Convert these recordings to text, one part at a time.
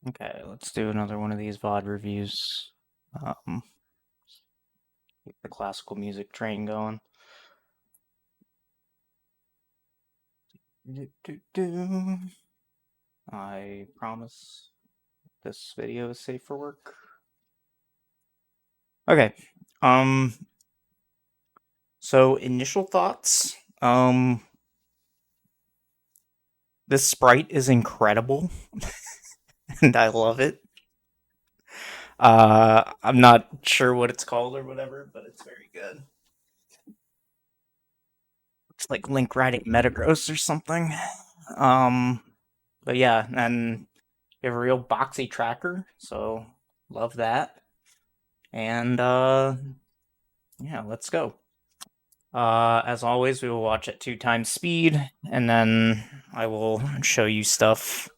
Okay, let's do another one of these VOD reviews. Keep the classical music train going. I promise this video is safe for work. Okay. So initial thoughts. This sprite is incredible, and I love it. I'm not sure what it's called or whatever, but it's very good. It's like Link riding Metagross or something. Um, but yeah, and you have a real boxy tracker, so love that. And yeah, let's go. As always, we will watch at 2x speed, and then I will show you stuff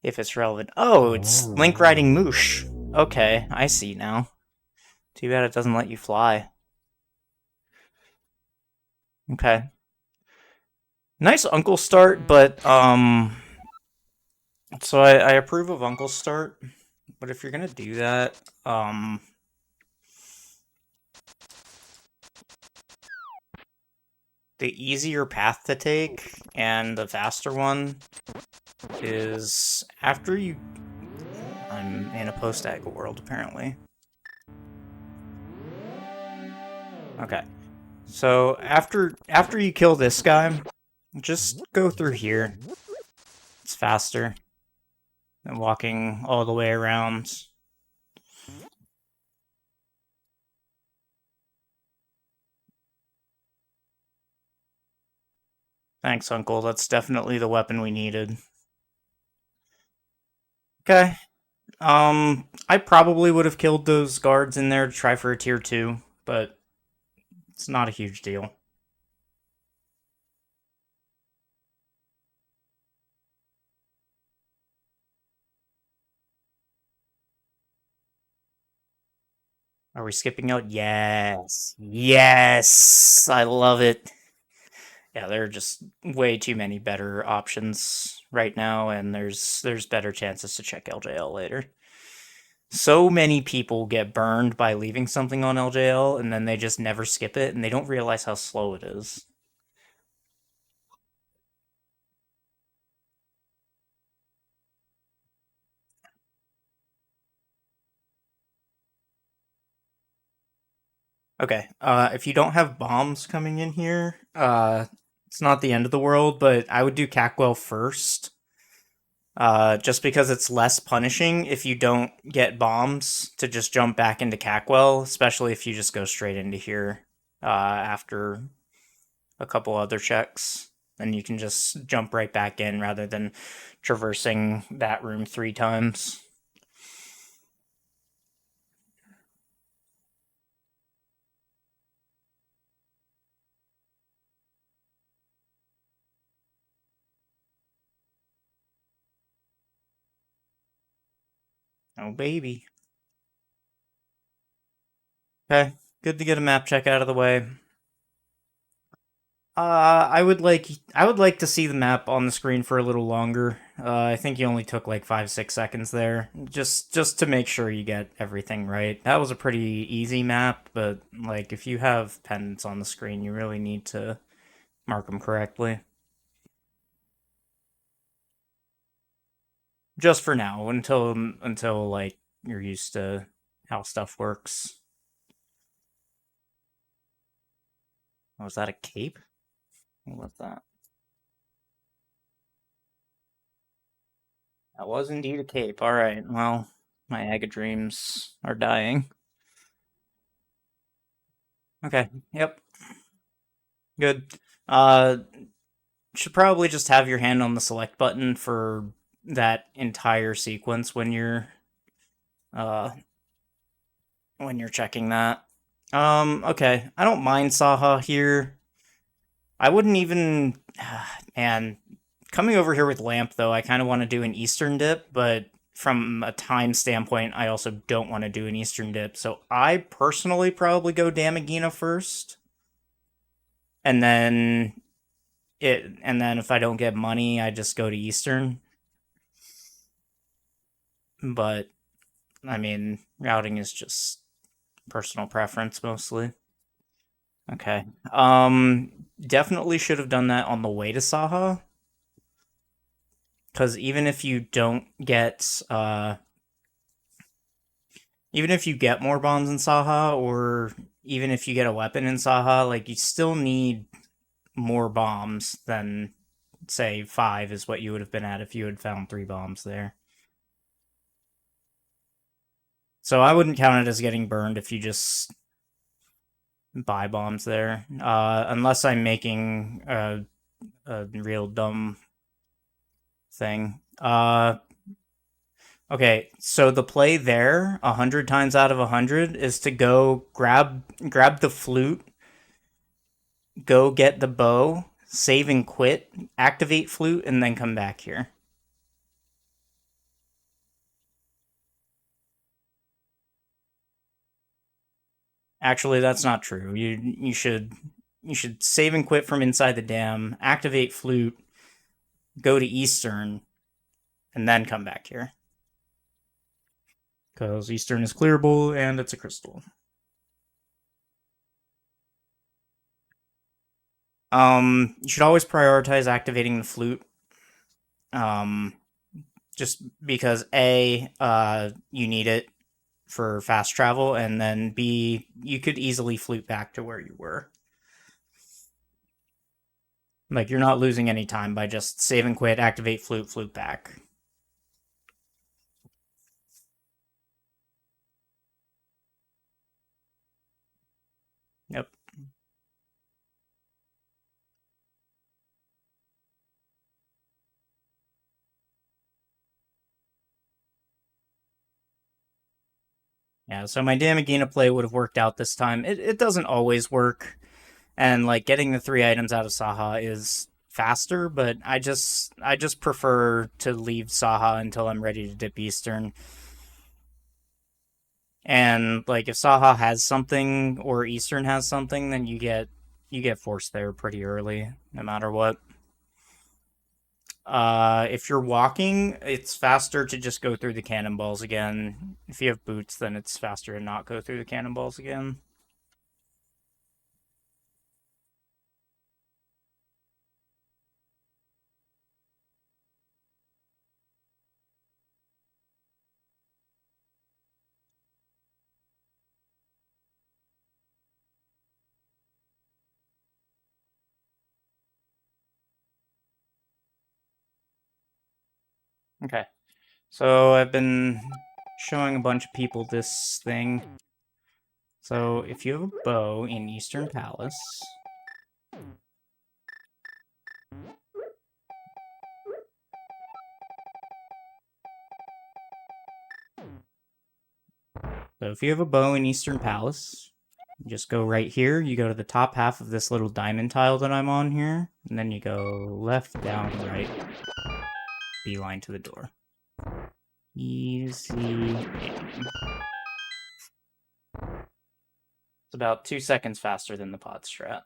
if it's relevant. Oh, it's Link riding Moosh. Okay, I see now. Too bad it doesn't let you fly. Okay. Nice Uncle start, but, so I approve of Uncle start, but if you're gonna do that, the easier path to take, and the faster one, is after you... I'm in a post-ag world, apparently. Okay. So, after you kill this guy, just go through here. It's faster than walking all the way around. Thanks, Uncle. That's definitely the weapon we needed. Okay. I probably would have killed those guards in there to try for a tier 2, but it's not a huge deal. Are we skipping out? Yes. Yes! I love it. Yeah, there are just way too many better options right now, and there's better chances to check LJL later. So many people get burned by leaving something on LJL, and then they just never skip it, and they don't realize how slow it is. Okay, if you don't have bombs coming in here, it's not the end of the world, but I would do Cackwell first. Just because it's less punishing if you don't get bombs to just jump back into Cackwell, especially if you just go straight into here after a couple other checks. Then you can just jump right back in rather than traversing that room 3 times. Oh, baby. Okay, good to get a map check out of the way. I would like to see the map on the screen for a little longer. I think you only took like 5-6 seconds there, just to make sure you get everything right. That was a pretty easy map, but like if you have pendants on the screen, you really need to mark them correctly. Just for now, until like you're used to how stuff works. Was that a cape? What's that? That was indeed a cape. All right. Well, my Aga dreams are dying. Okay. Yep. Good. Uh, should probably just have your hand on the select button for that entire sequence uh when you're checking that. Okay. I don't mind Saha here. I wouldn't even man, coming over here with Lamp though, I kind of want to do an Eastern dip, but from a time standpoint, I also don't want to do an Eastern dip. So I personally probably go Damagina first. And then if I don't get money, I just go to Eastern. but I mean, routing is just personal preference mostly. Okay. Definitely should have done that on the way to Saha, because even if you get more bombs in Saha, or even if you get a weapon in Saha, like you still need more bombs than say 5 is what you would have been at if you had found 3 bombs there. So I wouldn't count it as getting burned if you just buy bombs there, unless I'm making a real dumb thing. Okay, so the play there, 100 times out of 100, is to go grab the flute, go get the bow, save and quit, activate flute, and then come back here. Actually, that's not true. You should save and quit from inside the dam, activate flute, go to Eastern, and then come back here. Because Eastern is clearable and it's a crystal. You should always prioritize activating the flute. Um, just because you need it for fast travel, and then B, you could easily flute back to where you were. Like you're not losing any time by just save and quit, activate flute, flute back. Yep. Yeah, so my Damagina play would have worked out this time. It doesn't always work, and like getting the 3 items out of Saha is faster, but I just prefer to leave Saha until I'm ready to dip Eastern. And like if Saha has something or Eastern has something, then you get forced there pretty early, no matter what. If you're walking, it's faster to just go through the cannonballs again. If you have boots, then it's faster to not go through the cannonballs again. Okay. So I've been showing a bunch of people this thing. So if you have a bow in Eastern Palace, you just go right here. You go to the top half of this little diamond tile that I'm on here, and then you go left, down, right, beeline to the door. Easy. It's about 2 seconds faster than the pod strat.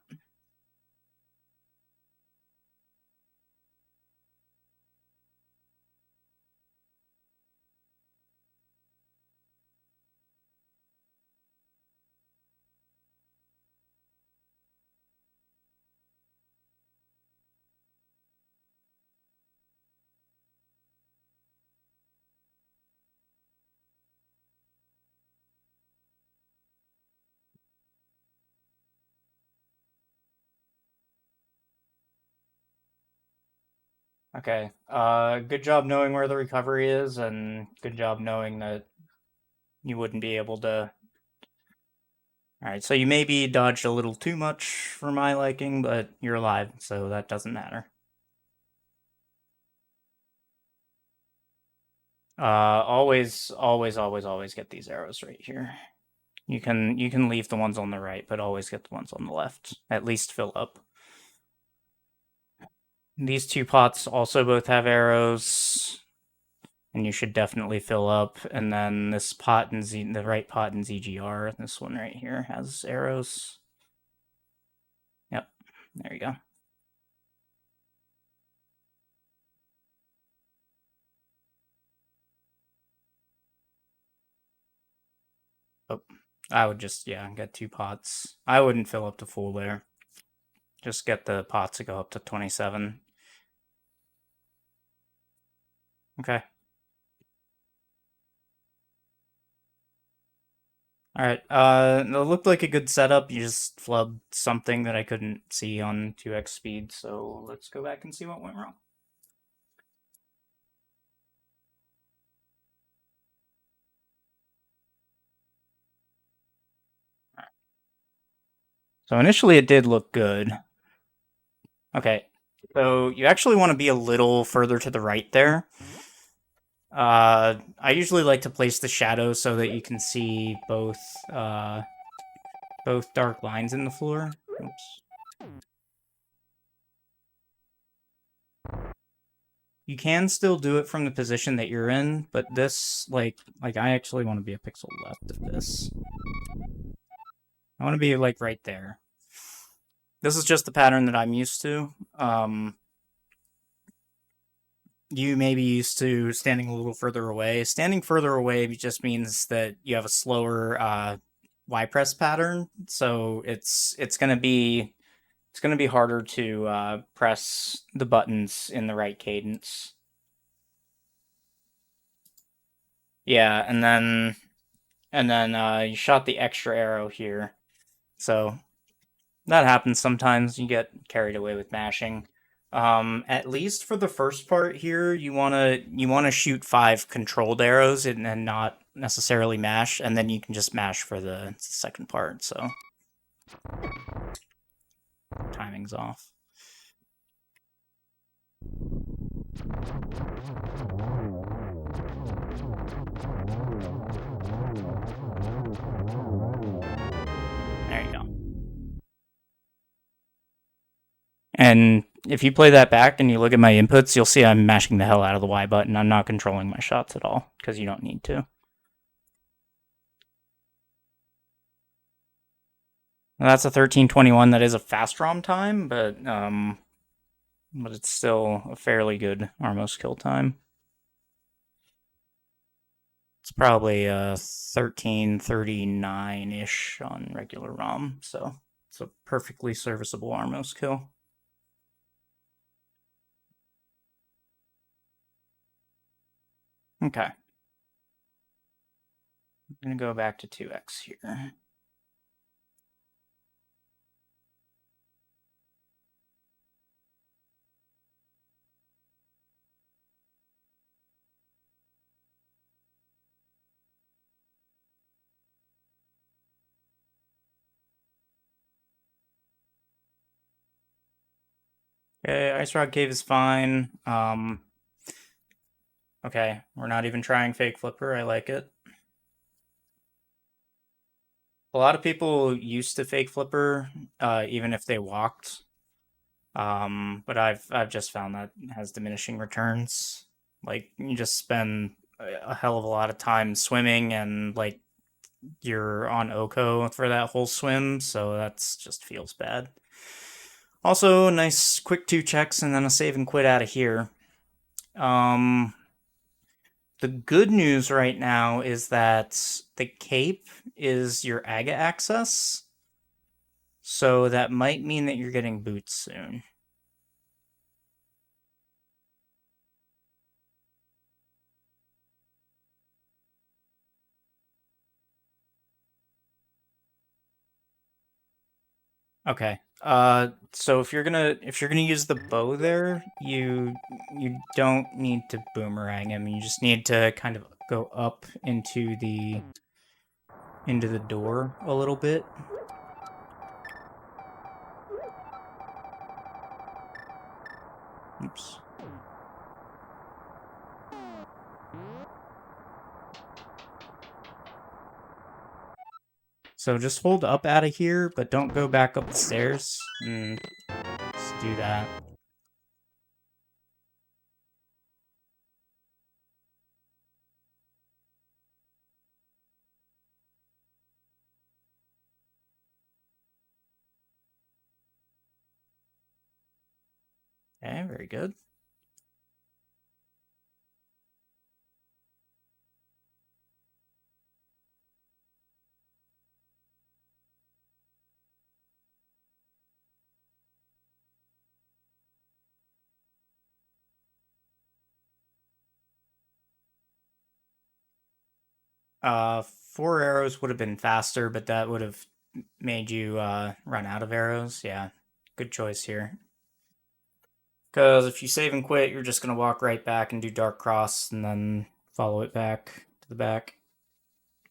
Okay. Good job knowing where the recovery is, and good job knowing that you wouldn't be able to. Alright, so you maybe dodged a little too much for my liking, but you're alive, so that doesn't matter. Always, always, always, always get these arrows right here. You can leave the ones on the right, but always get the ones on the left. At least fill up. These two pots also both have arrows, and you should definitely fill up. And then this pot in the right pot in ZGR, this one right here has arrows. Yep, there you go. Oh, I would just, yeah, get 2 pots. I wouldn't fill up to full there. Just get the pots to go up to 27. Okay. Alright, it looked like a good setup. You just flubbed something that I couldn't see on 2x speed, so let's go back and see what went wrong. So initially it did look good. Okay, so you actually want to be a little further to the right there. I usually like to place the shadows so that you can see both dark lines in the floor. Oops. You can still do it from the position that you're in, but this, like I actually want to be a pixel left of this. I want to be, like, right there. This is just the pattern that I'm used to. You may be used to standing a little further away. Standing further away just means that you have a slower Y press pattern, so it's gonna be harder to press the buttons in the right cadence. Yeah, and then you shot the extra arrow here, so that happens sometimes. You get carried away with mashing. At least for the first part here, you wanna shoot 5 controlled arrows and not necessarily mash, and then you can just mash for the second part. So timing's off. There you go. And if you play that back and you look at my inputs, you'll see I'm mashing the hell out of the Y button. I'm not controlling my shots at all, because you don't need to. Now, that's a 13:21. That is a fast ROM time, but it's still a fairly good Armos kill time. It's probably 13:39-ish on regular ROM, so it's a perfectly serviceable Armos kill. Okay. I'm gonna go back to 2x here. Okay, Ice Rock Cave is fine. Okay, we're not even trying Fake Flipper. I like it. A lot of people used to Fake Flipper, even if they walked. But I've just found that has diminishing returns. Like, you just spend a hell of a lot of time swimming, and, like, you're on Oko for that whole swim, so that's just feels bad. Also, nice quick 2 checks and then a save and quit out of here. The good news right now is that the cape is your Aga access, so that might mean that you're getting boots soon. Okay. So if you're gonna use the bow there, you don't need to boomerang him. You just need to kind of go up into the door a little bit. Oops. So just hold up out of here, but don't go back up the stairs. And just do that. Okay, very good. 4 arrows would have been faster, but that would have made you run out of arrows. Yeah, good choice here. Because if you save and quit, you're just gonna walk right back and do Dark Cross and then follow it back to the back.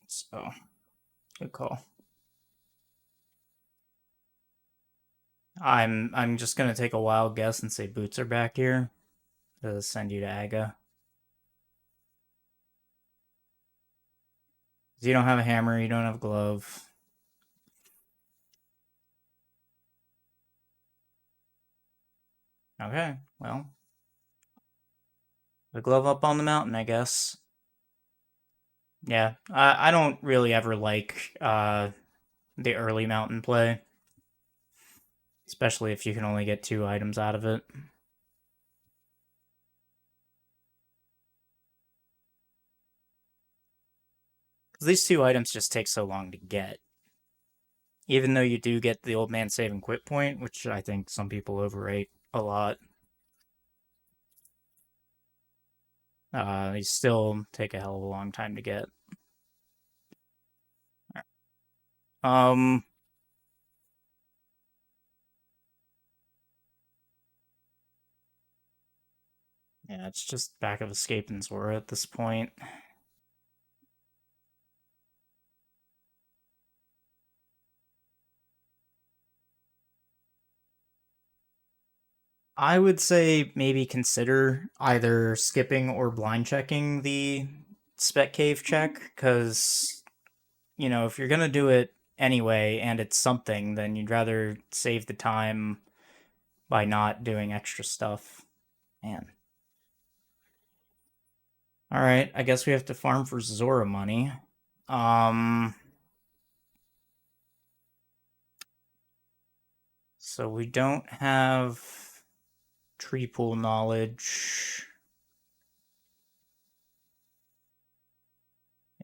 So, good call. I'm just gonna take a wild guess and say boots are back here to send you to Aga. You don't have a hammer, you don't have a glove. Okay, well, the glove up on the mountain, I guess. Yeah, I don't really ever like the early mountain play, especially if you can only get 2 items out of it. Because these 2 items just take so long to get. Even though you do get the old man save and quit point, which I think some people overrate a lot, these still take a hell of a long time to get. Um, yeah, it's just back of Escape and Zora at this point. I would say maybe consider either skipping or blind checking the spec cave check, because, if you're gonna do it anyway and it's something, then you'd rather save the time by not doing extra stuff. Man. Alright, I guess we have to farm for Zora money. So we don't have tree pool knowledge.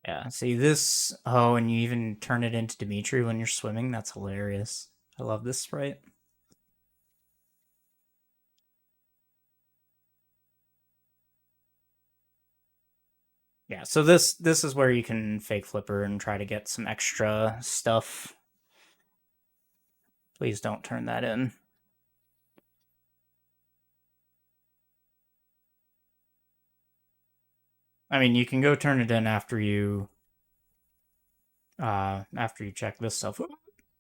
Yeah, see this. Oh, and you even turn it into Dimitri when you're swimming. That's hilarious. I love this sprite. Yeah, so this is where you can fake flipper and try to get some extra stuff. Please don't turn that in. I mean, you can go turn it in after you check this stuff.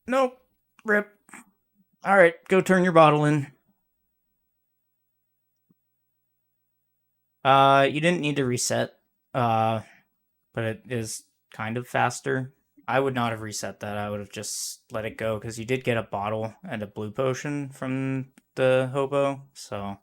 Nope. Rip. All right, go turn your bottle in. You didn't need to reset. But it is kind of faster. I would not have reset that. I would have just let it go because you did get a bottle and a blue potion from the hobo. So,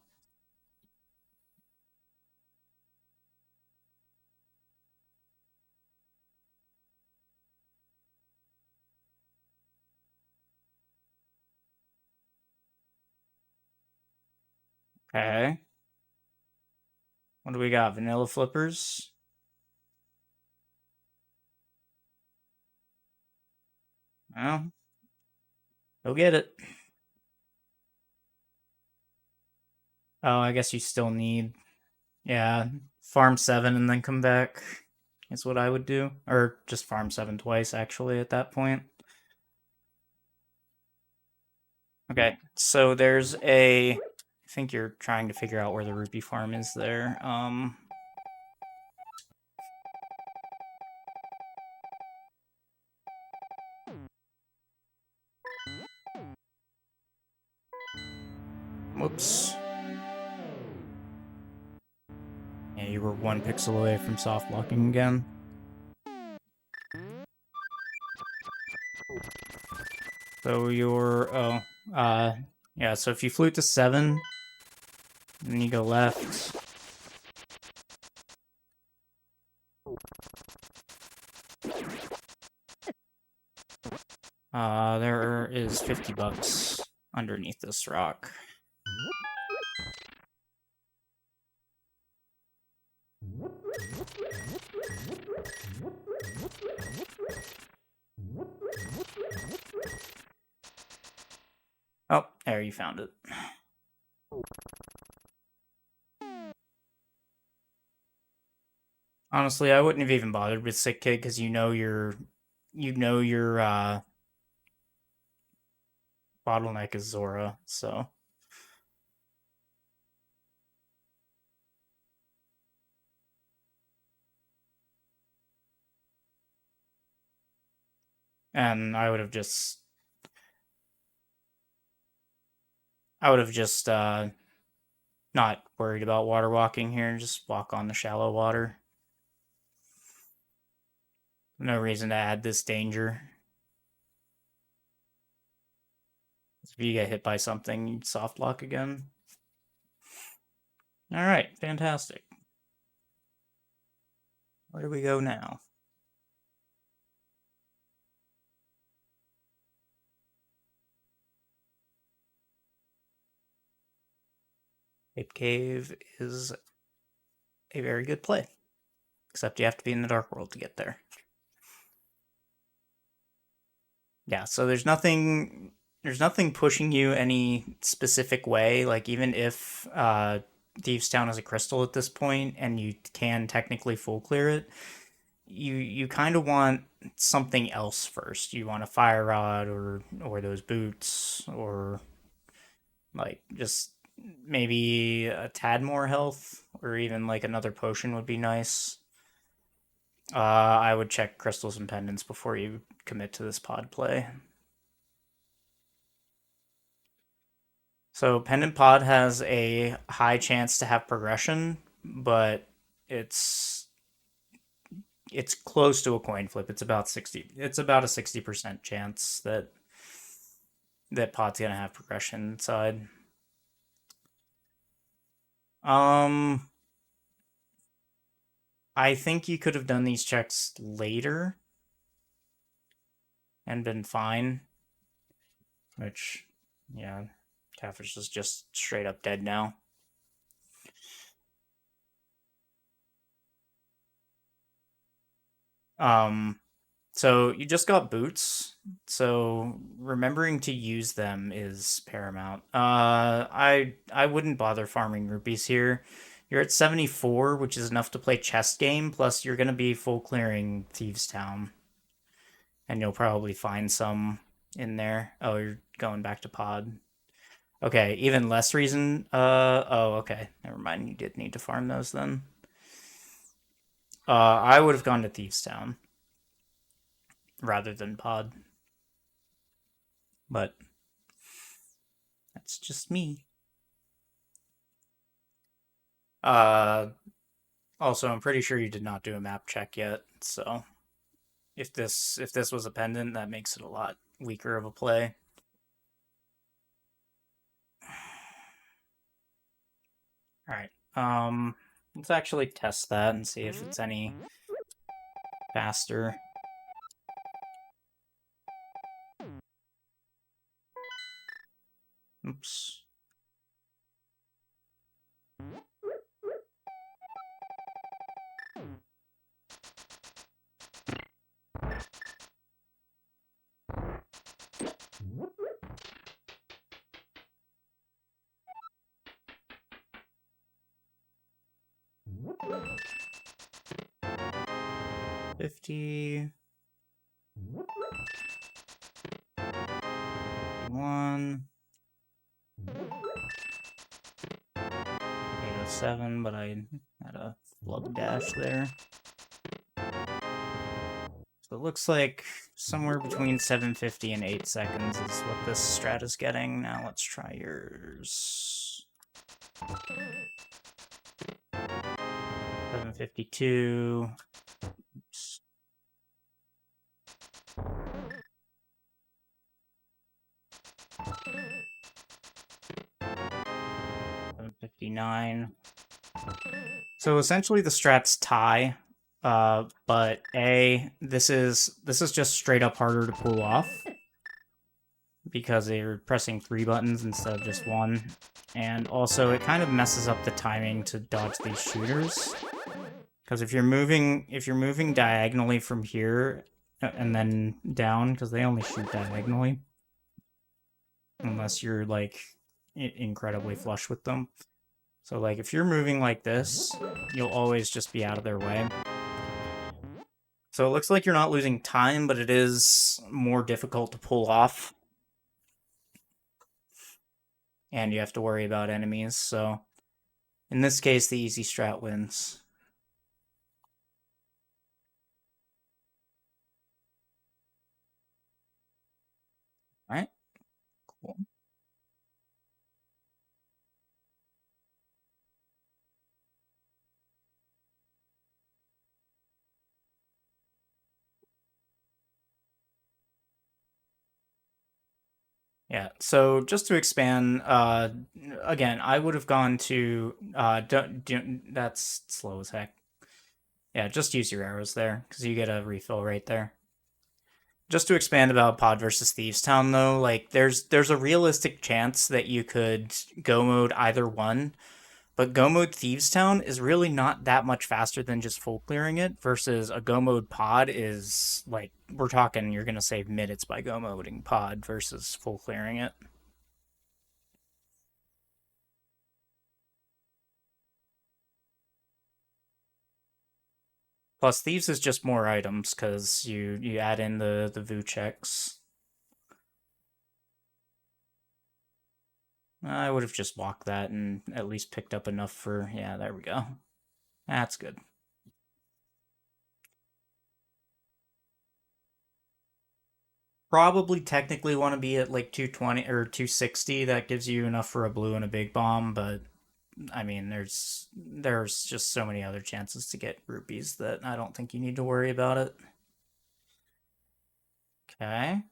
okay. What do we got? Vanilla flippers? Well, go get it. Oh, I guess you still need, yeah, farm 7 and then come back is what I would do. Or just farm 7 twice, actually, at that point. Okay, so there's I think you're trying to figure out where the rupee farm is there. Whoops. Yeah, you were 1 pixel away from soft blocking again. So yeah, so if you flute to 7, then you go left. There is 50 bucks underneath this rock. Oh, there, you found it. Honestly, I wouldn't have even bothered with Sick Kid because your bottleneck is Zora, so. And I would have just not worried about water walking here, just walk on the shallow water. No reason to add this danger. If you get hit by something, you'd soft lock again. Alright, fantastic. Where do we go now? Ape Cave is a very good play. Except you have to be in the Dark World to get there. Yeah, so there's nothing pushing you any specific way. Like even if Thieves Town is a crystal at this point and you can technically full clear it, you kind of want something else first. You want a fire rod or those boots or like just maybe a tad more health or even like another potion would be nice. I would check crystals and pendants before you commit to this pod play. So pendant pod has a high chance to have progression, but it's it's close to a coin flip. It's about 60. It's about a 60% chance that pod's gonna have progression inside. Um, I think you could have done these checks later and been fine. Which, yeah, Catfish is just straight up dead now. Um, so you just got boots, so remembering to use them is paramount. I wouldn't bother farming rupees here. You're at 74, which is enough to play chest game, plus you're gonna be full clearing Thieves Town. And you'll probably find some in there. Oh, you're going back to pod. Okay, even less reason. Oh, okay. Never mind. You did need to farm those then. I would have gone to Thieves Town rather than pod. But that's just me. Uh, Also, I'm pretty sure you did not do a map check yet, so if this was a pendant, that makes it a lot weaker of a play. All right. Let's actually test that and see if it's any faster. Oops. $50. 1. 807, but I had a flub dash there. So it looks like somewhere between 750 and 8 seconds is what this strat is getting. Now let's try yours. 752. Oops. 759. So essentially the strats tie, but this is just straight up harder to pull off because they're pressing 3 buttons instead of just 1, and also it kind of messes up the timing to dodge these shooters. Because if you're moving diagonally from here and then down, because they only shoot diagonally, unless you're like incredibly flush with them. So like if you're moving like this, you'll always just be out of their way. So it looks like you're not losing time, but it is more difficult to pull off, and you have to worry about enemies. So in this case, the easy strat wins. All right, cool. Yeah. So just to expand, again, I would have gone to that's slow as heck. Yeah, just use your arrows there because you get a refill right there. Just to expand about Pod versus Thieves Town though, like there's a realistic chance that you could go mode either one, but go mode Thieves Town is really not that much faster than just full clearing it versus a go mode pod is like we're talking you're gonna save minutes by go moding pod versus full clearing it. Plus Thieves is just more items because you add in the VU checks. I would have just walked that and at least picked up enough for yeah, there we go. That's good. Probably technically want to be at like 220 or 260. That gives you enough for a blue and a big bomb, but I mean, there's just so many other chances to get rupees that I don't think you need to worry about it. Okay.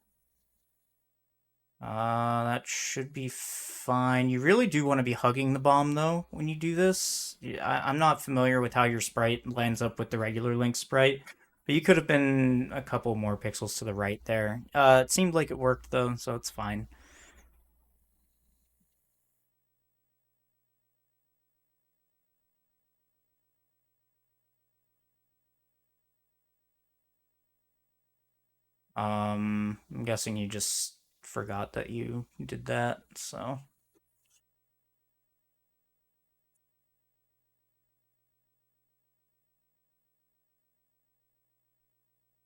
That should be fine. You really do want to be hugging the bomb though when you do this. I'm not familiar with how your sprite lines up with the regular Link sprite, but you could have been a couple more pixels to the right there. It seemed like it worked though, so it's fine. I'm guessing you just forgot that you did that, so.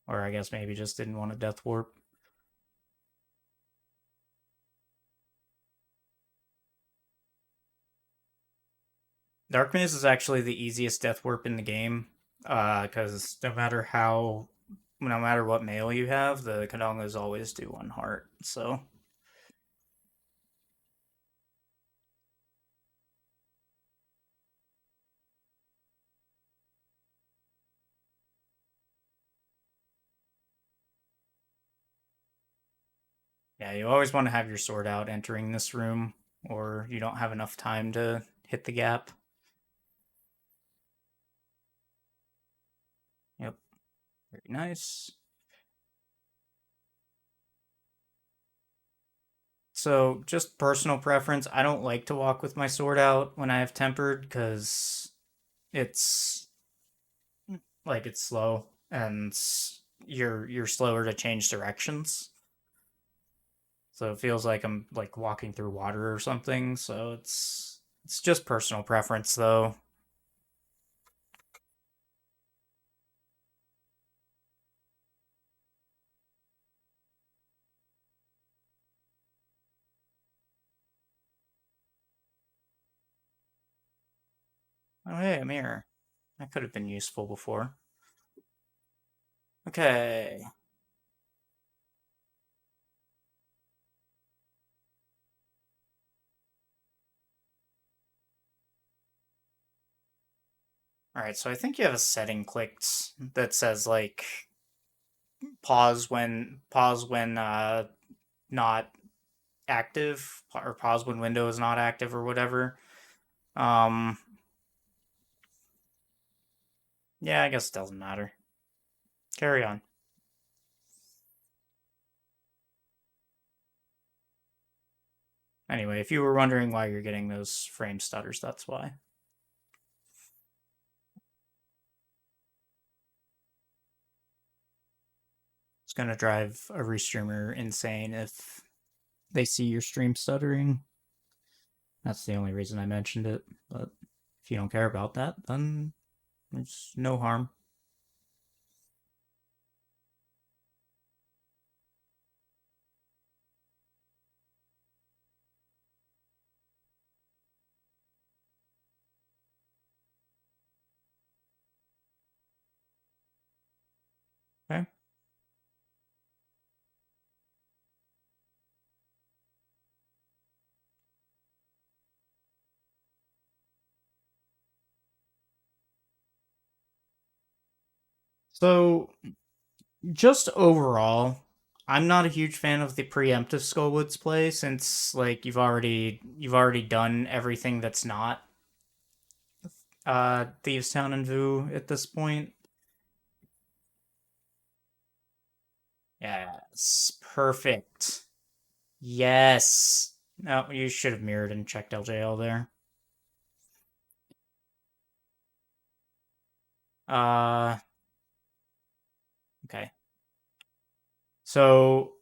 Or I guess maybe just didn't want a death warp. Dark Maze is actually the easiest death warp in the game, because no matter what mail you have, the Kadongas always do one heart. So yeah, you always want to have your sword out entering this room, or you don't have enough time to hit the gap. Yep, very nice. So, just personal preference, I don't like to walk with my sword out when I have tempered because it's it's slow and you're slower to change directions. So it feels like I'm like walking through water or something. So it's just personal preference though. Oh hey, a mirror. That could have been useful before. Okay. Alright, so I think you have a setting clicked that says like pause when not active or pause when window is not active or whatever. Um yeah, I guess it doesn't matter. Carry on. Anyway, if you were wondering why you're getting those frame stutters, that's why. It's gonna drive a restreamer insane if they see your stream stuttering. That's the only reason I mentioned it. But if you don't care about that, then there's no harm. Okay. So just overall, I'm not a huge fan of the preemptive Skullwoods play since like you've already done everything that's not Thieves Town and Vu at this point. Yes, perfect. Yes. No, you should have mirrored and checked LJL there. Uh, okay. So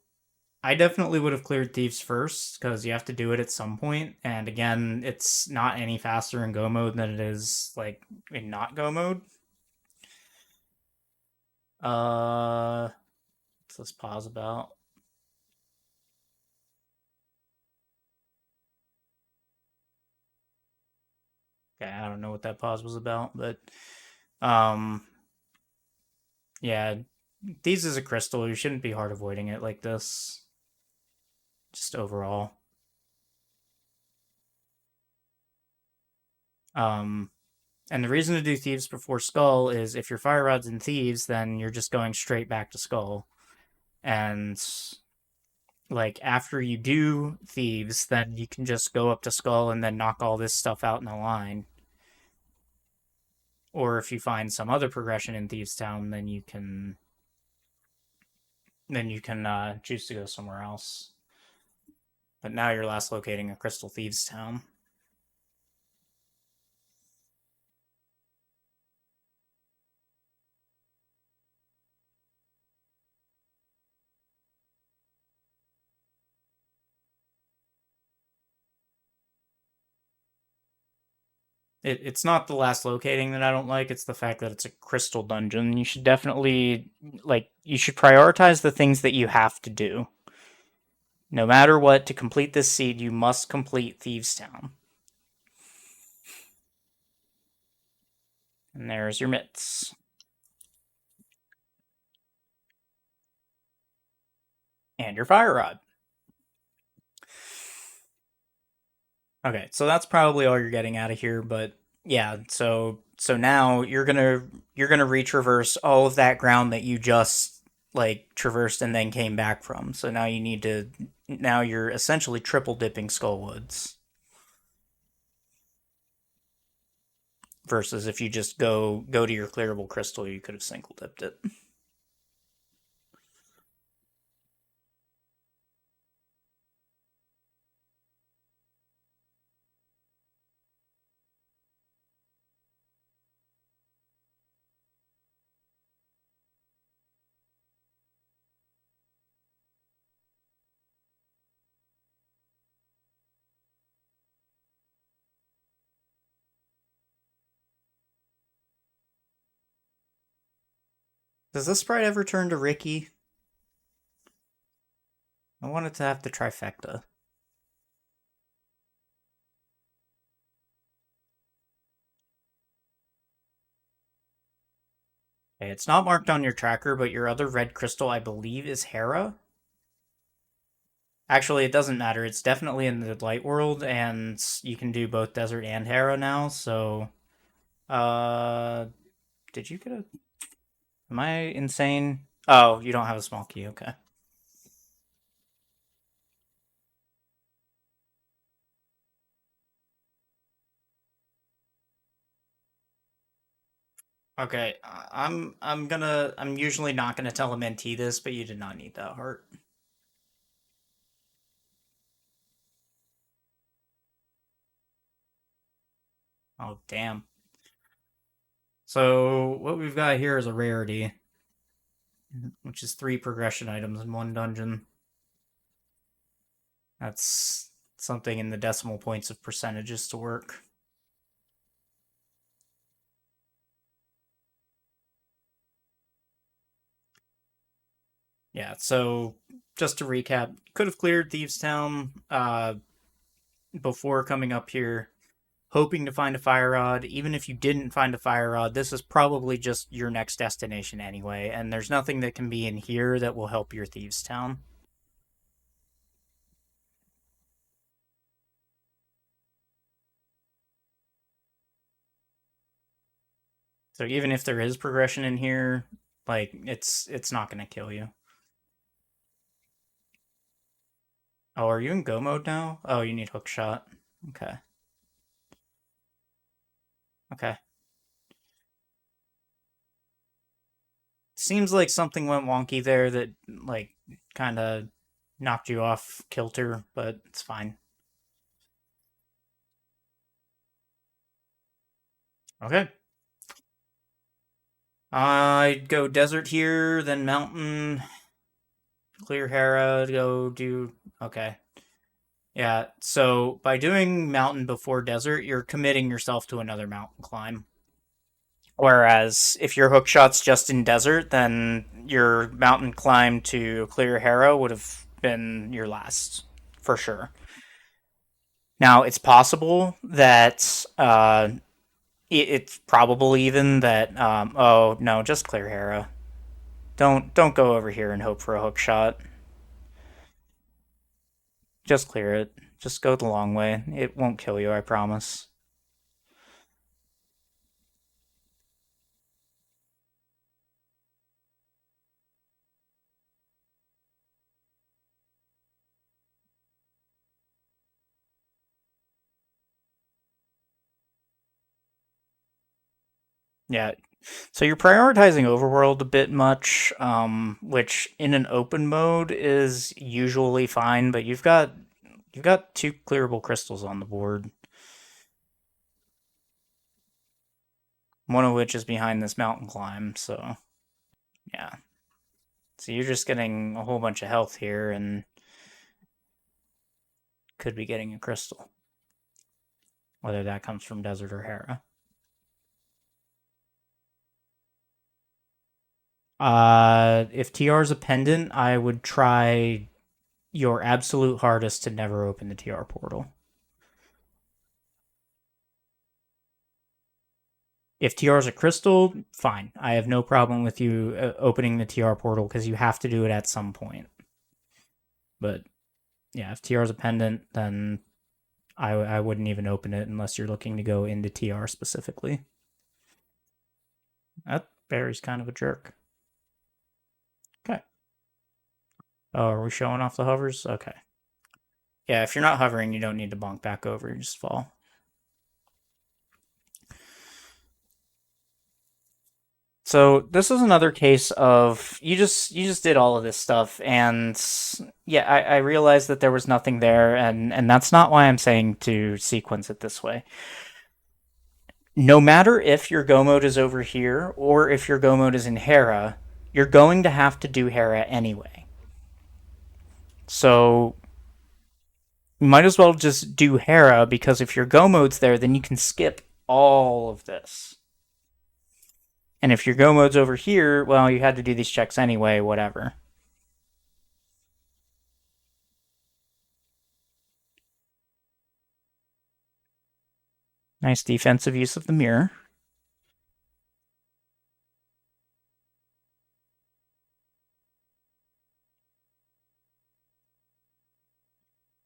I definitely would have cleared Thieves first because you have to do it at some point. And again, it's not any faster in Go mode than it is like in not Go mode. What's this pause about? Okay, I don't know what that pause was about, but um, yeah, Thieves is a crystal. You shouldn't be hard avoiding it like this. Just overall. Um, and the reason to do Thieves before Skull is if your Fire Rod's in Thieves, then you're just going straight back to Skull. And like after you do Thieves, then you can just go up to Skull and then knock all this stuff out in the line. Or if you find some other progression in Thieves Town, then you can choose to go somewhere else. But now you're last locating a Crystal Thieves Town. It's not the last locating that I don't like. It's the fact that it's a crystal dungeon. You should definitely you should prioritize the things that you have to do. No matter what, to complete this seed, you must complete Thieves Town. And there's your mitts. And your fire rod. Okay, so that's probably all you're getting out of here, but yeah, so now you're gonna retraverse all of that ground that you just like traversed and then came back from. So now you're essentially triple dipping Skullwoods versus if you just go to your clearable crystal, you could have single dipped it. Does this sprite ever turn to Ricky? I wanted to have the trifecta. Okay, it's not marked on your tracker, but your other red crystal, I believe, is Hera. Actually, it doesn't matter. It's definitely in the light world, and you can do both desert and Hera now. So, uh, did you get a? Am I insane? Oh, you don't have a small key. Okay. Okay. I'm usually not gonna tell a mentee this, but you did not need that heart. Oh damn. So what we've got here is a rarity, which is 3 progression items in one dungeon. That's something in the decimal points of percentages to work. Yeah, so just to recap, could have cleared Thieves Town before coming up here. hoping to find a fire rod. Even if you didn't find a fire rod, this is probably just your next destination anyway, and there's nothing that can be in here that will help your thieves' town. So even if there is progression in here, like it's not gonna kill you. Oh, are you in go mode now? Oh, you need hook shot. Okay. Okay. Seems like something went wonky there that like kind of knocked you off kilter, but it's fine. Okay. I'd go desert here, then mountain, clear Hera, go do. Okay. Yeah, so by doing mountain before desert, you're committing yourself to another mountain climb. Whereas if your hook shot's just in desert, then your mountain climb to clear Hera would have been your last, for sure. Now, it's possible that it's probable even that oh no, just clear Hera. Don't go over here and hope for a hook shot. Just clear it. Just go the long way. It won't kill you, I promise. Yeah. So you're prioritizing overworld a bit much, which in an open mode is usually fine, but you've got two clearable crystals on the board, one of which is behind this mountain climb, so yeah. So you're just getting a whole bunch of health here and could be getting a crystal, whether that comes from Desert or Hera. If TR is a pendant, I would try your absolute hardest to never open the TR portal. If TR is a crystal, fine. I have no problem with you opening the TR portal because you have to do it at some point. But yeah, if TR is a pendant, then I wouldn't even open it unless you're looking to go into TR specifically. That Barry's kind of a jerk. Okay. Oh, are we showing off the hovers? Okay. Yeah, if you're not hovering, you don't need to bonk back over. You just fall. So this is another case of you just did all of this stuff, and yeah, I realized that there was nothing there, and that's not why I'm saying to sequence it this way. No matter if your go mode is over here or if your go mode is in Hera, you're going to have to do Hera anyway. So you might as well just do Hera because if your go mode's there, then you can skip all of this. And if your go mode's over here, well, you had to do these checks anyway, whatever. Nice defensive use of the mirror.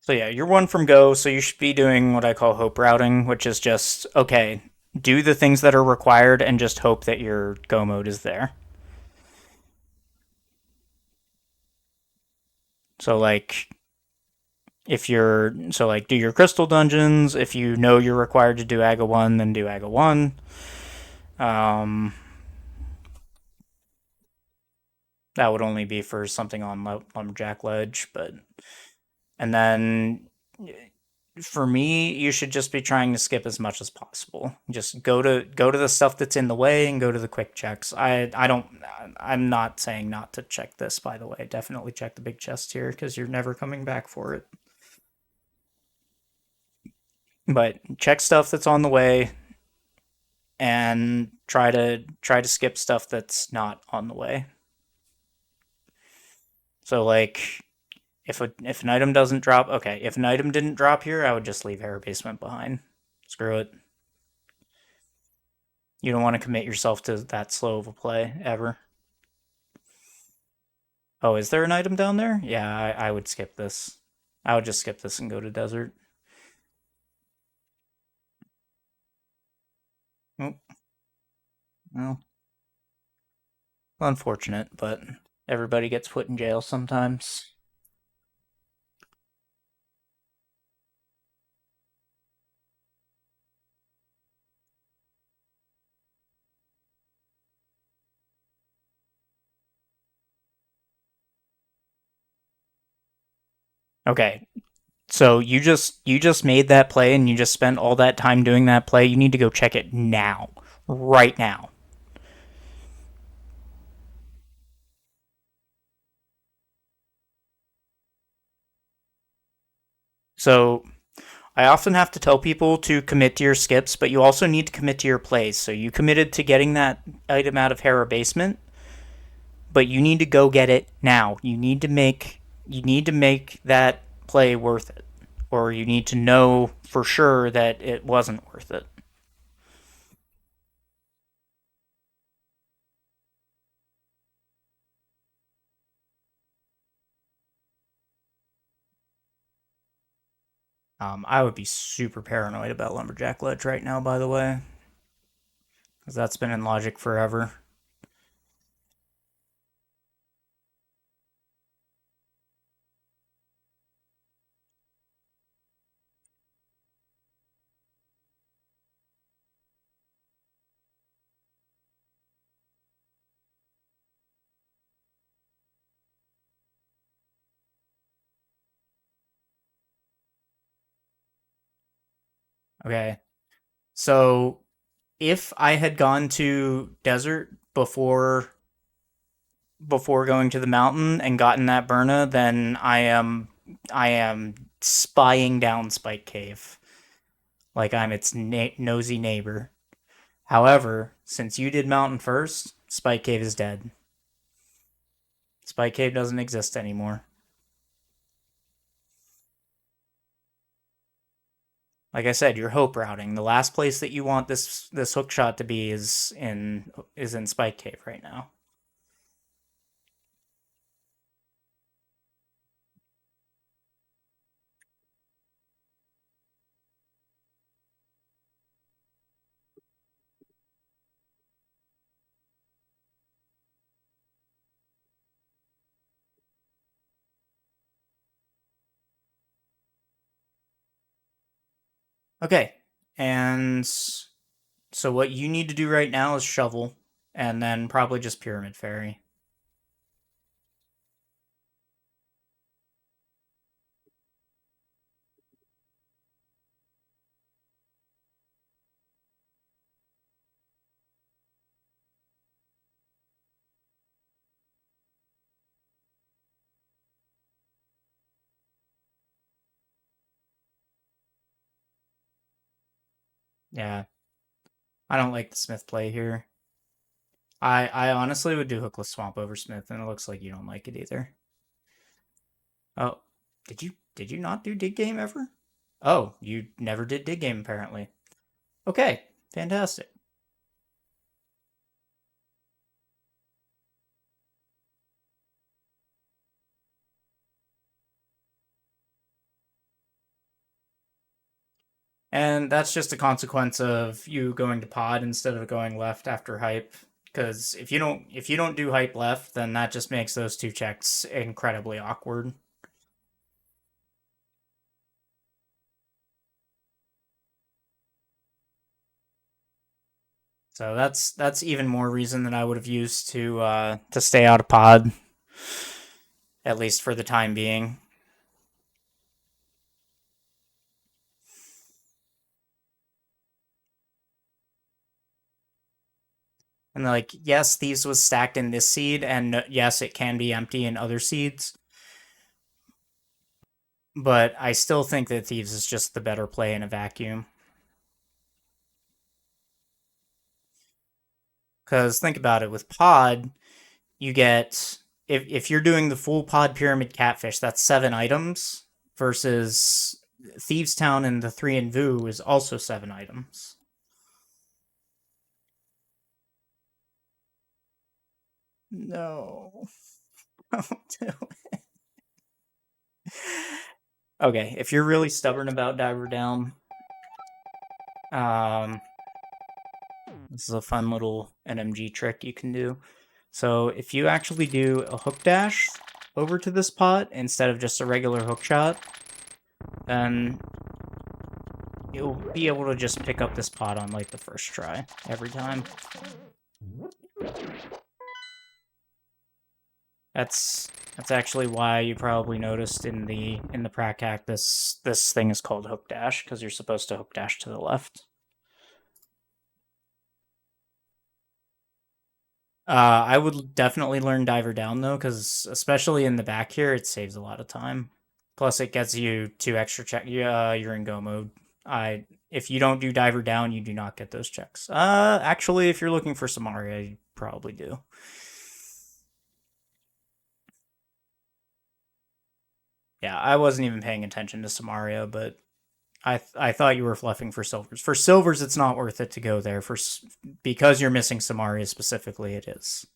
So yeah, you're one from go, so you should be doing what I call hope routing, which is just, okay, do the things that are required and just hope that your go mode is there. So like do your crystal dungeons. If you know you're required to do Aga 1, then do Aga 1. Um that would only be for something on Lumberjack Ledge, but and then for me, you should just be trying to skip as much as possible. Just go to the stuff that's in the way and go to the quick checks. I don't I'm not saying not to check this, by the way. Definitely check the big chest here because you're never coming back for it. But check stuff that's on the way and try to skip stuff that's not on the way. So like if an item doesn't drop, okay, if an item didn't drop here, I would just leave Hair Basement behind. Screw it. You don't want to commit yourself to that slow of a play ever. Oh, is there an item down there? Yeah, I would skip this. I would just skip this and go to desert. Oh, well, unfortunate, but everybody gets put in jail sometimes. Okay, so you just made that play and you just spent all that time doing that play. You need to go check it now, right now. So I often have to tell people to commit to your skips, but you also need to commit to your plays. So you committed to getting that item out of Hera Basement, but you need to go get it now. You need to make that play worth it, or you need to know for sure that it wasn't worth it. I would be super paranoid about Lumberjack Ledge right now, by the way, because that's been in Logic forever. Okay, so if I had gone to desert before going to the mountain and gotten that Burna, then I am spying down Spike Cave like I'm its nosy neighbor. However, since you did mountain first, Spike Cave is dead. Spike Cave doesn't exist anymore. Like I said, you're hope routing. The last place that you want this hook shot to be is in Spike Cave right now. Okay, and so what you need to do right now is shovel, and then probably just Pyramid Fairy. Yeah, I don't like the Smith play here. I honestly would do Hookless Swamp over Smith, and it looks like you don't like it either. Oh, did you not do Dig Game ever? Oh, you never did Dig Game apparently. Okay, fantastic. And that's just a consequence of you going to pod instead of going left after hype. Because if you don't do hype left, then that just makes those two checks incredibly awkward. So that's even more reason that I would have used to stay out of pod, at least for the time being. And like, yes, these was stacked in this seed, and yes, it can be empty in other seeds, but I still think that Thieves is just the better play in a vacuum. Because think about it, with Pod, you get if you're doing the full Pod Pyramid Catfish, that's 7 items versus Thieves Town and the 3 in Vu is also 7 items. No. Don't do it. Okay, if you're really stubborn about Diver Down, um, this is a fun little NMG trick you can do. So if you actually do a hook dash over to this pot instead of just a regular hook shot, then you'll be able to just pick up this pot on like the first try every time. That's actually why you probably noticed in the prac hack this thing is called hook dash, because you're supposed to hook dash to the left. I would definitely learn diver down though, because especially in the back here, it saves a lot of time. Plus, it gets you 2 extra check. You're in go mode. If you don't do diver down, you do not get those checks. Actually, if you're looking for Samaria, you probably do. Yeah, I wasn't even paying attention to Samaria, but I thought you were fluffing for silvers. For silvers, it's not worth it to go there. Because you're missing Samaria specifically, it is.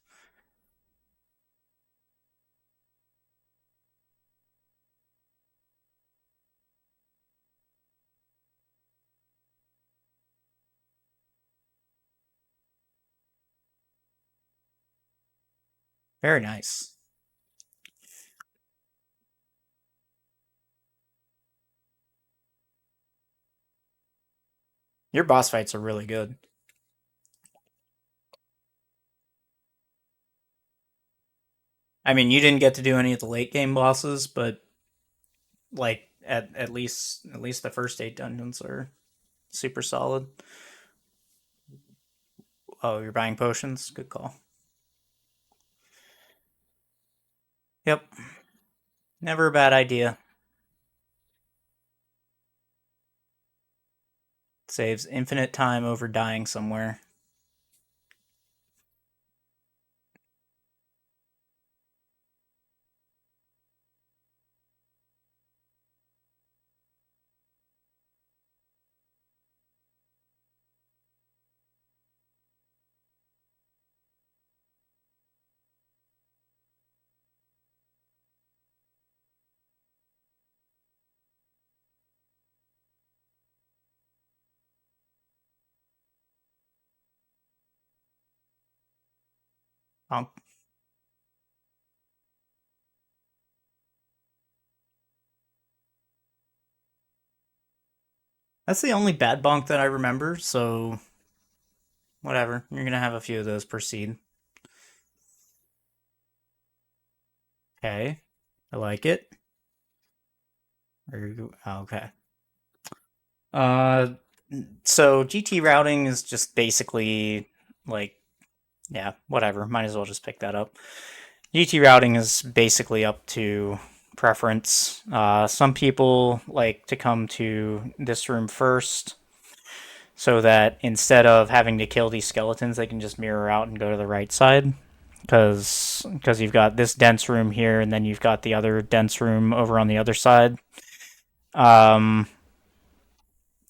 Very nice. Your boss fights are really good. I mean, you didn't get to do any of the late game bosses, but like at least the first 8 dungeons are super solid. Oh, you're buying potions? Good call. Yep. Never a bad idea. Saves infinite time over dying somewhere. Oh, that's the only bad bonk that I remember, so whatever. You're gonna have a few of those proceed. Okay. I like it. Okay. Uh, so GT routing is just basically like, yeah, whatever. Might as well just pick that up. GT routing is basically up to preference. Some people like to come to this room first, so that instead of having to kill these skeletons, they can just mirror out and go to the right side. Because you've got this dense room here, and then you've got the other dense room over on the other side. Um,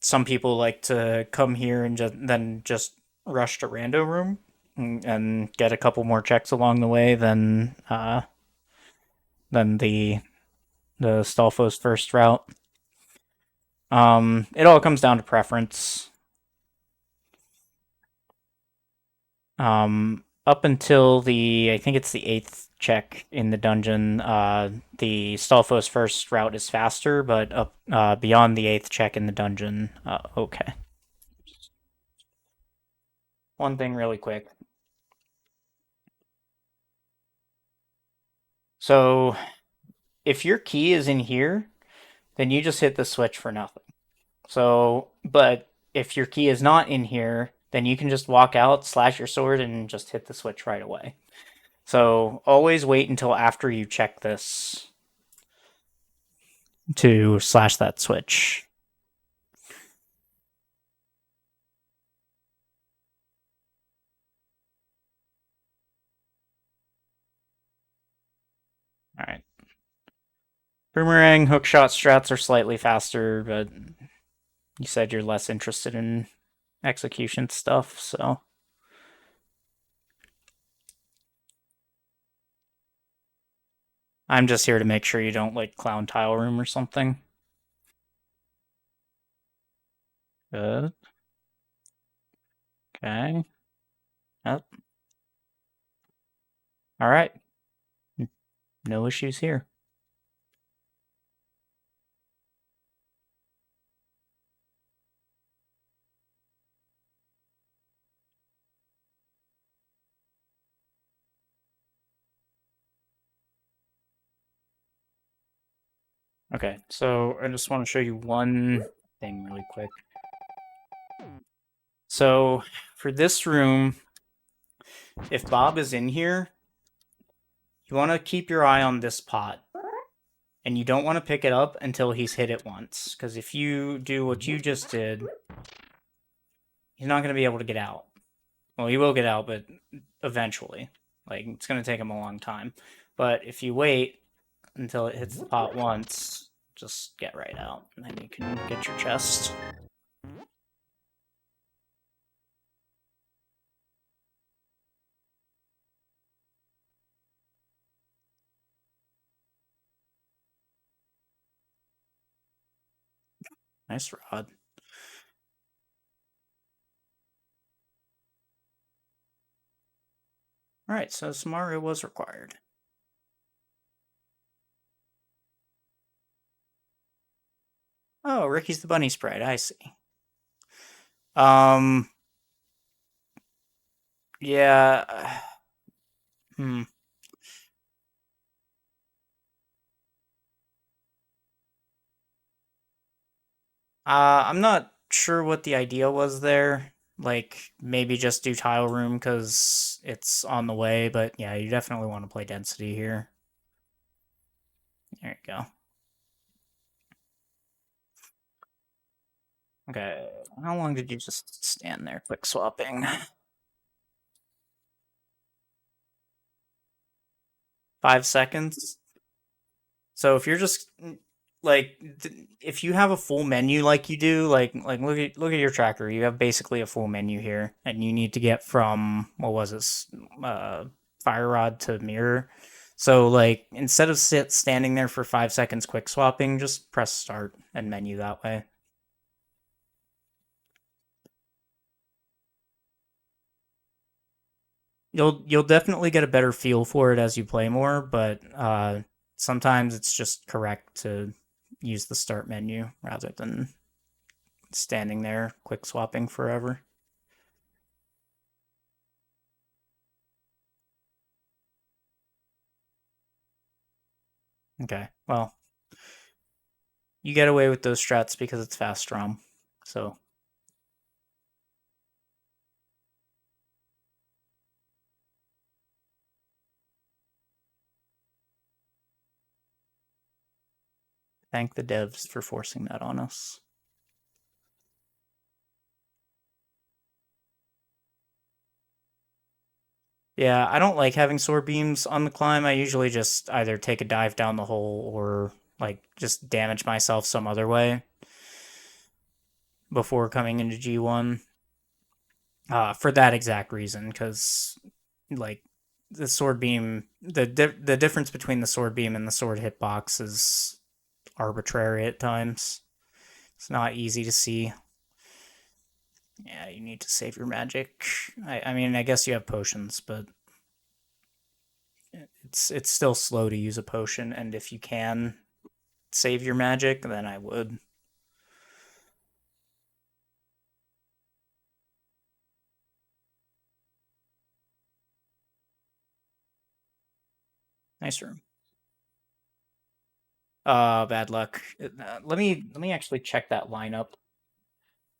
some people like to come here and just rush to rando room and get a couple more checks along the way than the Stalfos first route. It all comes down to preference. Up until I think it's the 8th check in the dungeon, the Stalfos first route is faster, but up beyond the 8th check in the dungeon, okay. One thing really quick. So if your key is in here, then you just hit the switch for nothing. So, but if your key is not in here, then you can just walk out, slash your sword, and just hit the switch right away. So always wait until after you check this to slash that switch. All right. Boomerang hookshot strats are slightly faster, but you said you're less interested in execution stuff, so I'm just here to make sure you don't like clown tile room or something. Good. Okay. Yep. All right. No issues here. Okay, so I just want to show you one thing really quick. So for this room, if Bob is in here, you want to keep your eye on this pot. And you don't want to pick it up until he's hit it once. Because if you do what you just did, he's not going to be able to get out. Well, he will get out, but eventually. Like, it's going to take him a long time. But if you wait until it hits the pot once, just get right out. And then you can get your chest. Nice rod. Alright, so Samaria was required. Oh, Ricky's the bunny sprite, I see. Um, yeah. Hmm. I'm not sure what the idea was there. Like, maybe just do tile room because it's on the way, but yeah, you definitely want to play density here. There you go. Okay, how long did you just stand there quick swapping? 5 seconds? So if you're just like if you have a full menu like you do, like look at your tracker. You have basically a full menu here, and you need to get from what was this, fire rod to mirror. So like instead of standing there for 5 seconds quick swapping, just press start and menu that way. You'll definitely get a better feel for it as you play more, but sometimes it's just correct to use the start menu rather than standing there quick swapping forever. Okay, well, you get away with those strats because it's fast ROM. So thank the devs for forcing that on us. Yeah, I don't like having sword beams on the climb. I usually just either take a dive down the hole or like just damage myself some other way before coming into G1. For that exact reason, because like the sword beam, the difference between the sword beam and the sword hitbox is arbitrary at times. It's not easy to see. Yeah, you need to save your magic. I mean, I guess you have potions, but it's still slow to use a potion. And if you can save your magic, then I would. Nice room. Bad luck. Let me actually check that lineup.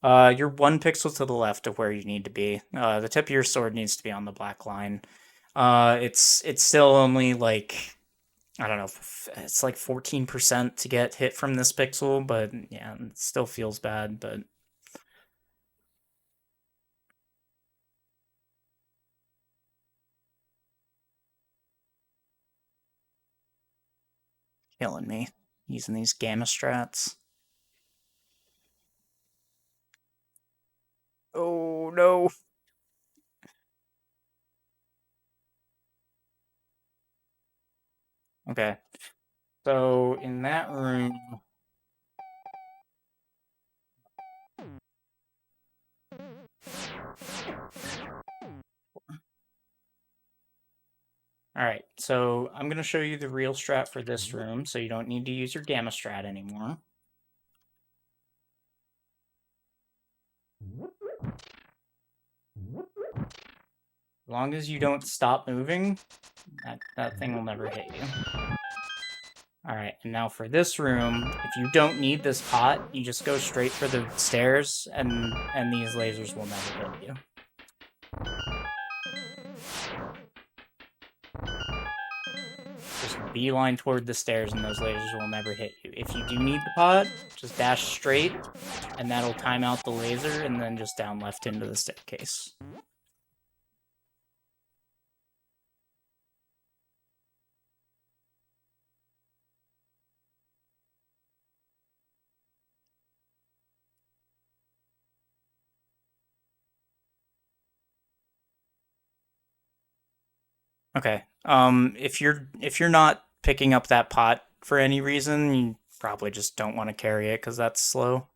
You're 1 pixel to the left of where you need to be. The tip of your sword needs to be on the black line. It's still only like I don't know, it's like 14% to get hit from this pixel, but yeah, it still feels bad, but killing me. using these gamma strats. Oh no. Okay. So in that room, all right. So I'm gonna show you the real strat for this room, so you don't need to use your gamma strat anymore. As long as you don't stop moving, that thing will never hit you. Alright, and now for this room, if you don't need this pot, you just go straight for the stairs, and these lasers will never hit you. Just beeline toward the stairs, and those lasers will never hit you. If you do need the pot, just dash straight, and that'll time out the laser, and then just down left into the staircase. Okay. If you're not picking up that pot for any reason, you probably just don't want to carry it because that's slow.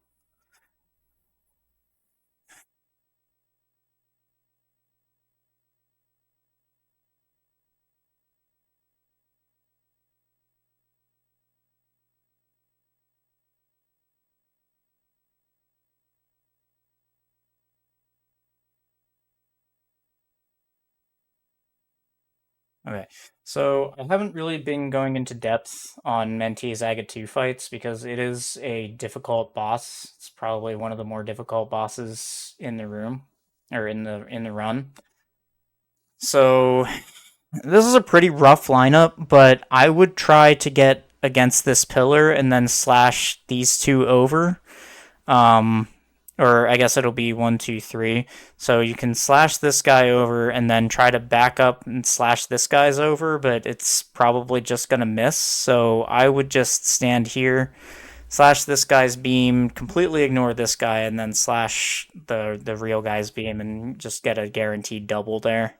Okay, so I haven't really been going into depth on Mentee's Aga 2 fights because it is a difficult boss. It's probably one of the more difficult bosses in the room or in the run. So this is a pretty rough lineup, but I would try to get against this pillar and then slash these two over. Um, or I guess it'll be 1, 2, 3. So you can slash this guy over and then try to back up and slash this guy's over, but it's probably just gonna miss. So I would just stand here, slash this guy's beam, completely ignore this guy, and then slash the real guy's beam and just get a guaranteed double there.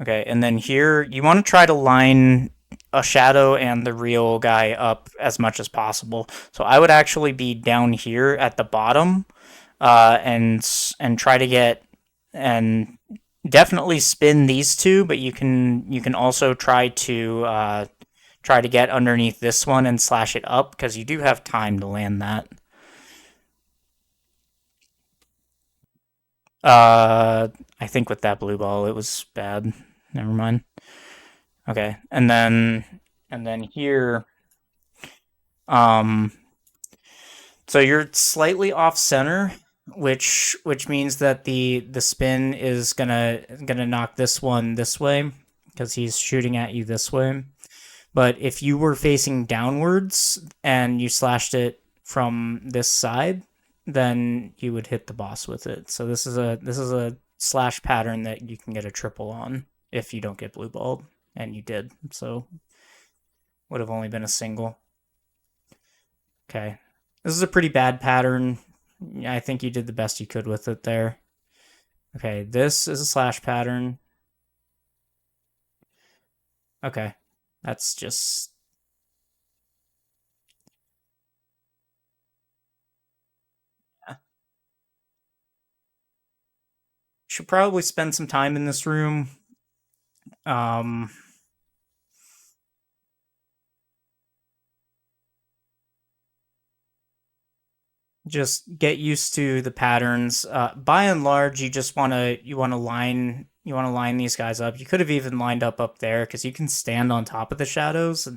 Okay, and then here you want to try to line a shadow and the real guy up as much as possible. So I would actually be down here at the bottom, and try to get and definitely spin these two, but you can also try to get underneath this one and slash it up because you do have time to land that. Uh, I think with that blue ball it was bad. Never mind. Okay, and then here, um, so you're slightly off center, which means that the spin is gonna knock this one this way because he's shooting at you this way. But if you were facing downwards and you slashed it from this side, then you would hit the boss with it. So this is a slash pattern that you can get a triple on if you don't get blue balled, and you did. So would have only been a single. Okay. This is a pretty bad pattern. I think you did the best you could with it there. Okay, this is a slash pattern. Okay. That's just... Should probably spend some time in this room. Um, just get used to the patterns. By and large, you want to line these guys up. You could have even lined up there because you can stand on top of the shadows.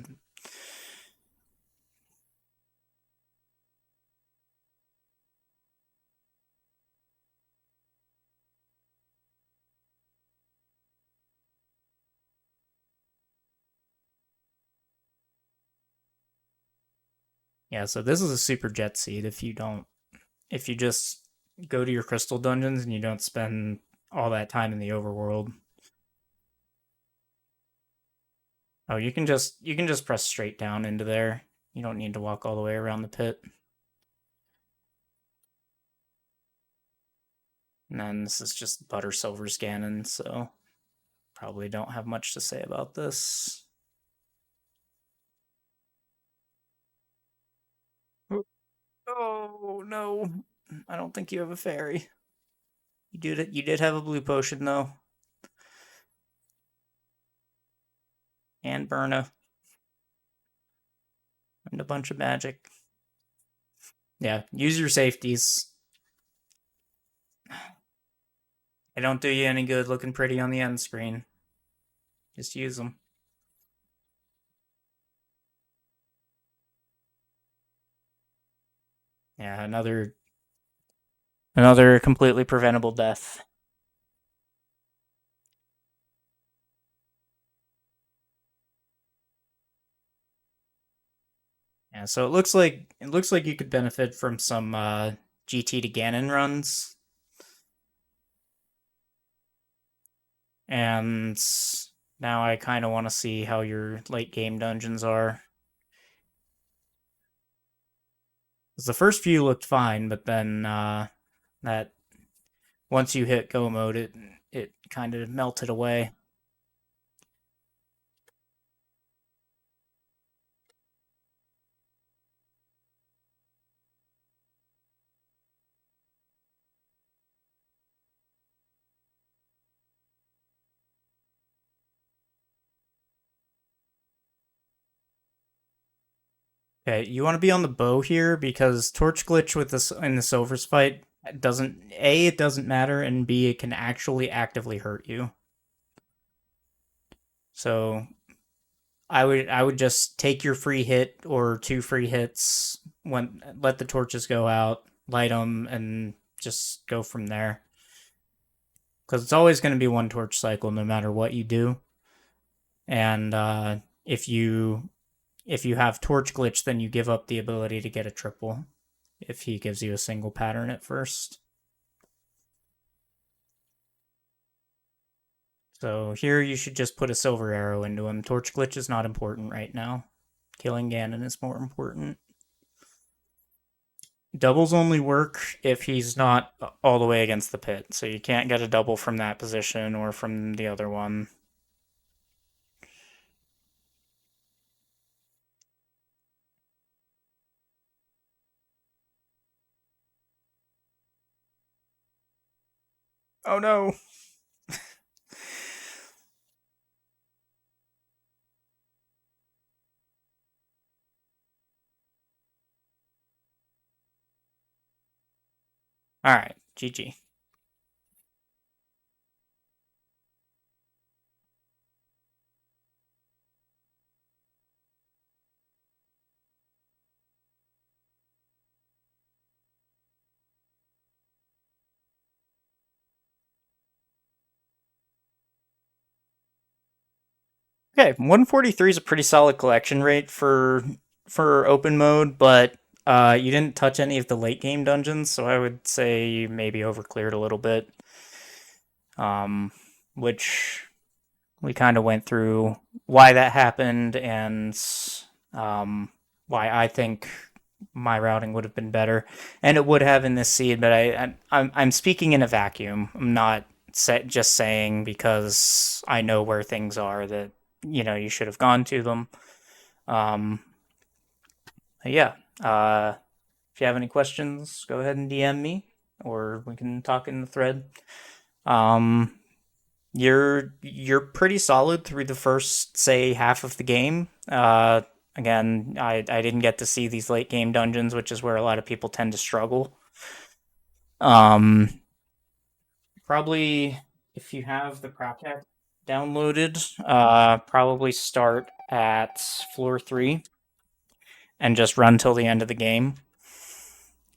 Yeah, so this is a super jet seed if you just go to your crystal dungeons and you don't spend all that time in the overworld. Oh, you can just press straight down into there. You don't need to walk all the way around the pit. And then this is just Butter Silver's Ganon, so probably don't have much to say about this. Oh no. I don't think you have a fairy. You did have a blue potion though. And Burna. And a bunch of magic. Yeah, use your safeties. They don't do you any good looking pretty on the end screen. Just use them. Yeah, another completely preventable death. Yeah, so it looks like you could benefit from some GT to Ganon runs. And now I kind of want to see how your late game dungeons are. 'Cause the first few looked fine, but then that once you hit go mode, it kind of melted away. Okay, you want to be on the bow here because torch glitch with this in the silvers fight doesn't it doesn't matter, and B, it can actually actively hurt you. So I would just take your free hit or two free hits when let the torches go out, light them, and just go from there. Because it's always going to be one torch cycle no matter what you do. And if you if you have torch glitch, then you give up the ability to get a triple if he gives you a single pattern at first. So here you should just put a silver arrow into him. Torch glitch is not important right now. Killing Ganon is more important. Doubles only work if he's not all the way against the pit, so you can't get a double from that position or from the other one. Oh no! Alright, GG. Okay, 143 is a pretty solid collection rate for open mode, but you didn't touch any of the late game dungeons, so I would say you maybe overcleared a little bit. Which we kind of went through why that happened and why I think my routing would have been better, and it would have in this seed. But I'm speaking in a vacuum. I'm not just saying because I know where things are that you should have gone to them. Um, yeah. If you have any questions, go ahead and DM me, or we can talk in the thread. Um, you're pretty solid through the first, say, half of the game. Again, I didn't get to see these late game dungeons, which is where a lot of people tend to struggle. Um, Probably if you have the Crackhead downloaded, probably start at floor 3 and just run till the end of the game.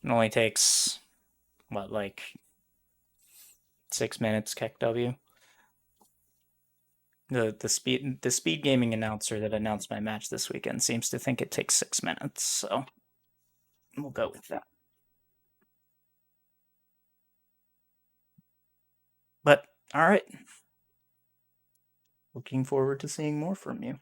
It only takes what, like 6 minutes, Keck W. The speed gaming announcer that announced my match this weekend seems to think it takes 6 minutes, so we'll go with that. But all right, looking forward to seeing more from you.